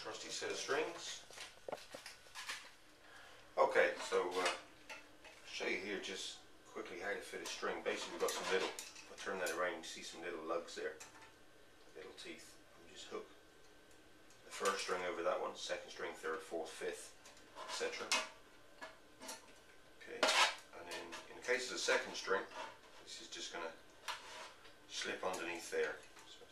trusty set of strings. Okay, so I'll show you here just quickly how to fit a string. Basically, we've got some little, if I turn that around, you can see some little lugs there, little teeth. You just hook the first string over that one, second string, third, fourth, fifth, etc. Okay, and then in the case of the second string, this is just going to slip underneath there. So it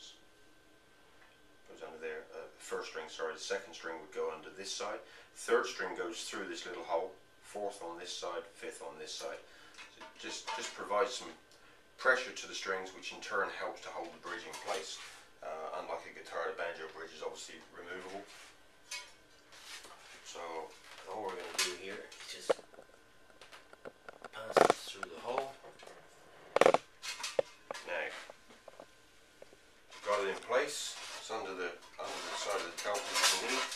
goes under there. First string, sorry, the second string would go under this side. Third string goes through this little hole. Fourth on this side, fifth on this side. So just provides some pressure to the strings, which in turn helps to hold the bridge in place. Unlike a guitar, the banjo bridge is obviously removable. So all we're going to do here is just pass this through the hole. Now, got it in place. It's under the side of the caliper that you need.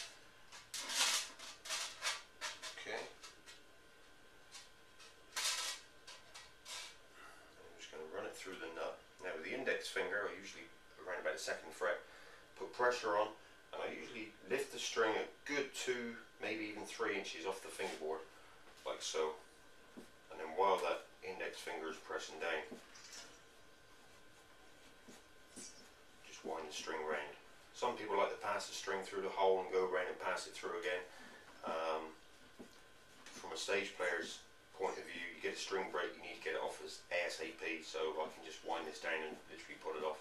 Okay. I'm just going to run it through the nut. Now with the index finger, I usually around about the second fret, put pressure on, and I usually lift the string a good 2, maybe even 3 inches off the fingerboard, like so. And then while that index finger is pressing down, just wind the string round. Some people like to pass the string through the hole and go around and pass it through again. From a stage player's point of view, you get a string break, you need to get it off as ASAP, so I can just wind this down and literally put it off.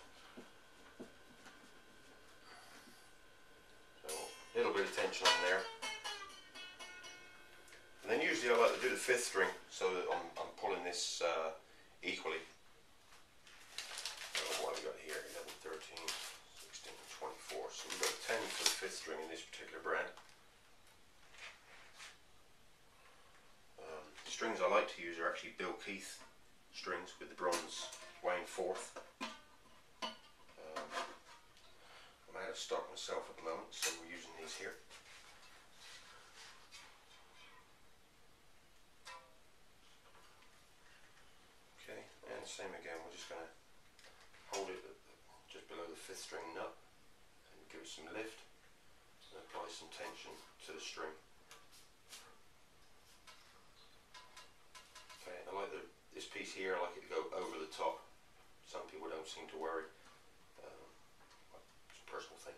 So a little bit of tension on there. And then usually I like to do the fifth string so that I'm pulling this equally. So what have we got here? 11, 13, 16, 24. So we've got 10 for the fifth string in this particular brand. The strings I like to use are actually Bill Keith strings with the bronze wound fourth. I'm out of stock myself at the moment, so we're using these here. Okay, and the same again, we're just going to hold it just below the fifth string nut and give it some lift and apply some tension to the string. Okay, I like this piece here, I like it to go over the top. Some people don't seem to worry. It's a personal thing.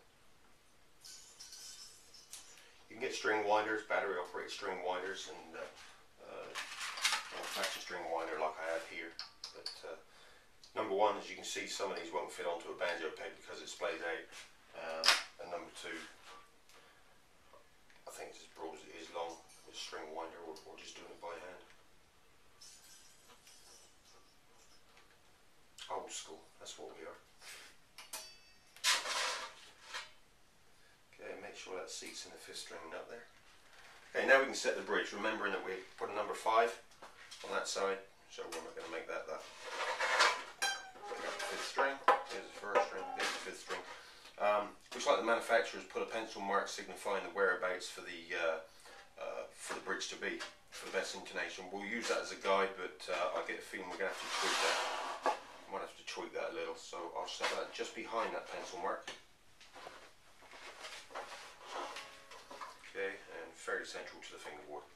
You can get string winders, battery operated string winders, and old-fashioned string winder like I have here. But number one, as you can see, some of these won't fit onto a banjo peg because it's splayed out. And number two, I think it's as broad as it is long with a string winder, or just doing it by hand. Old school, that's what we are. Okay, make sure that seats in the fifth string nut there. Okay, now we can set the bridge, remembering that we put a number 5 on that side, so we're not going to make that. Fifth string, here's the first string, here's the fifth string. Looks like the manufacturers put a pencil mark signifying the whereabouts for the bridge to be, for the best intonation. We'll use that as a guide, but I get a feeling we're going to have to tweak that. Might have to tweak that a little, so I'll set that just behind that pencil mark. Okay, and fairly central to the fingerboard.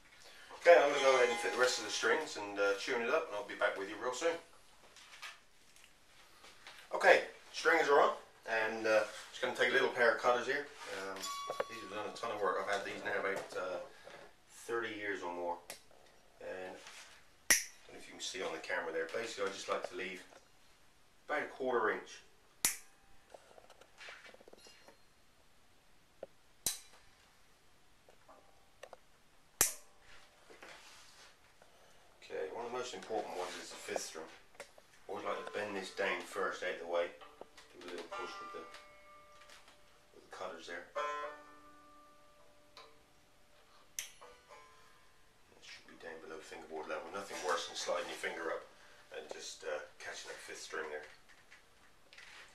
Okay, I'm going to go ahead and fit the rest of the strings and tune it up, and I'll be back with you real soon. Okay, strings are on, and just going to take a little pair of cutters here. These have done a ton of work. I've had these now about 30 years or more, and I don't know if you can see on the camera there. Basically, I just like to leave about a 1/4 inch. Okay, one of the most important ones is the fifth string. Always like to bend this down first out of the way. Do a little push with the cutters there. It should be down below fingerboard level. Nothing worse than sliding your finger up and just catching that fifth string there.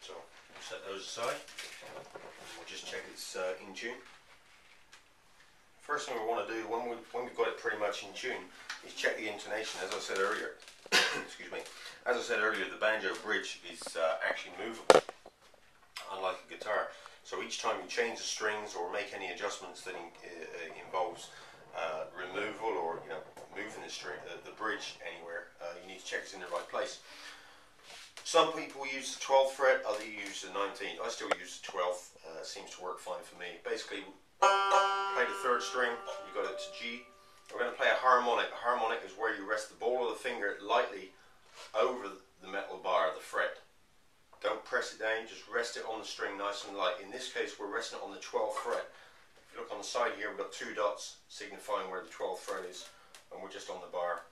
So we'll set those aside and we'll just check it's in tune. First thing we want to do when we've got it pretty much in tune is check the intonation. As I said earlier, excuse me, as I said earlier, the banjo bridge is actually movable, unlike a guitar. So each time you change the strings or make any adjustments that involves removal or moving the bridge anywhere, you need to check it's in the right place. Some people use the 12th fret, others use the 19th. I still use the 12th. Seems to work fine for me. Basically, play the 3rd string. You got it to G. We're going to play a harmonic. A harmonic is where you rest the ball of the finger lightly over the metal bar, the fret. Don't press it down, just rest it on the string nice and light. In this case, we're resting it on the 12th fret. If you look on the side here, we've got 2 dots signifying where the 12th fret is, and we're just on the bar,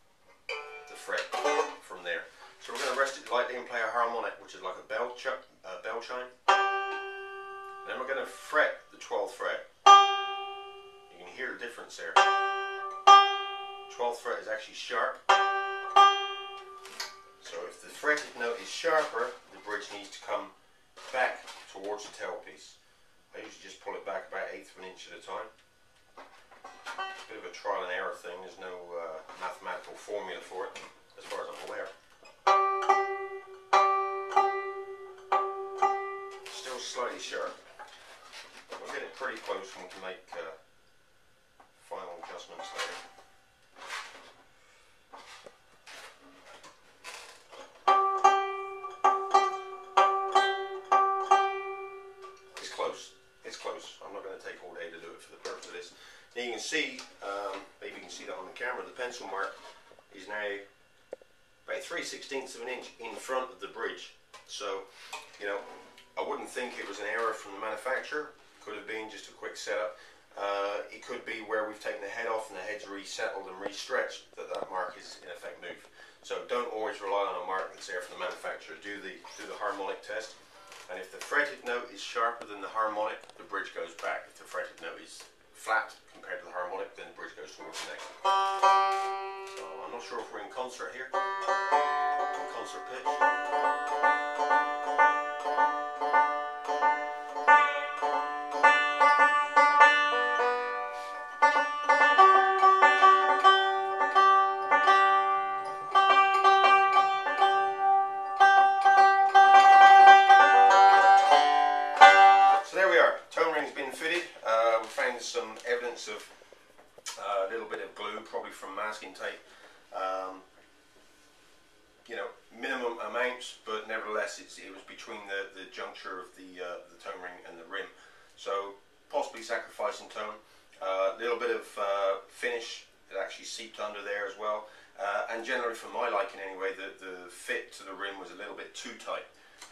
the fret from there. So we're going to rest it lightly and play a harmonic, which is like a bell chime. Then we're going to fret the 12th fret. You can hear the difference there. 12th fret is actually sharp. So if the fretted note is sharper, the bridge needs to come back towards the tailpiece. I usually just pull it back about 1/8 of an inch at a time. It's a bit of a trial and error thing. There's no mathematical formula for it, as far as I'm aware. Still slightly sharp. We'll get it pretty close and we can make final adjustments later. It's close. It's close. I'm not going to take all day to do it for the purpose of this. Now you can see, maybe you can see that on the camera, the pencil mark is now about 3/16 of an inch in front of the bridge. So, I wouldn't think it was an error from the manufacturer. Could have been just a quick setup. It could be where we've taken the head off and the head's resettled and restretched that mark is in effect moved. So don't always rely on a mark that's there from the manufacturer. Do the harmonic test, and if the fretted note is sharper than the harmonic, the bridge goes back. If the fretted note is flat compared to the harmonic, then the bridge goes towards the neck. So I'm not sure if we're in concert here. In concert pitch. Some evidence of a little bit of glue, probably from masking tape. Minimum amounts, but nevertheless it was between the juncture of the tone ring and the rim. So possibly sacrificing tone. A little bit of finish that actually seeped under there as well. And generally, for my liking anyway, the fit to the rim was a little bit too tight.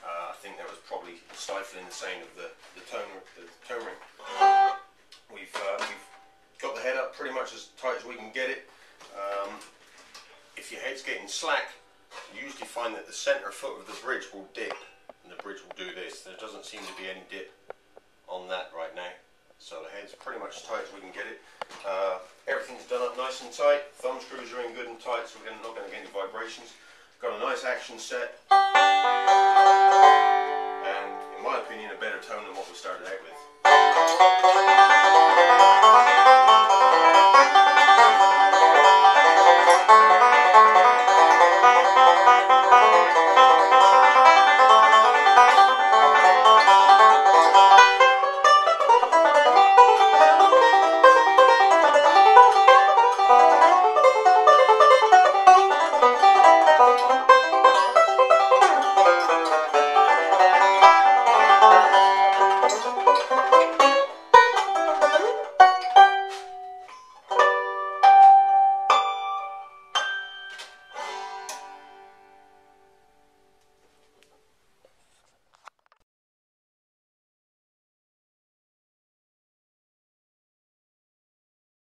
I think that was probably stifling the sound of the tone ring. We've got the head up pretty much as tight as we can get it. If your head's getting slack, you usually find that the center foot of the bridge will dip, and the bridge will do this. There doesn't seem to be any dip on that right now. So the head's pretty much as tight as we can get it. Everything's done up nice and tight. Thumb screws are in good and tight, so we're not going to get any vibrations. Got a nice action set, and in my opinion, a better tone than what we started out with.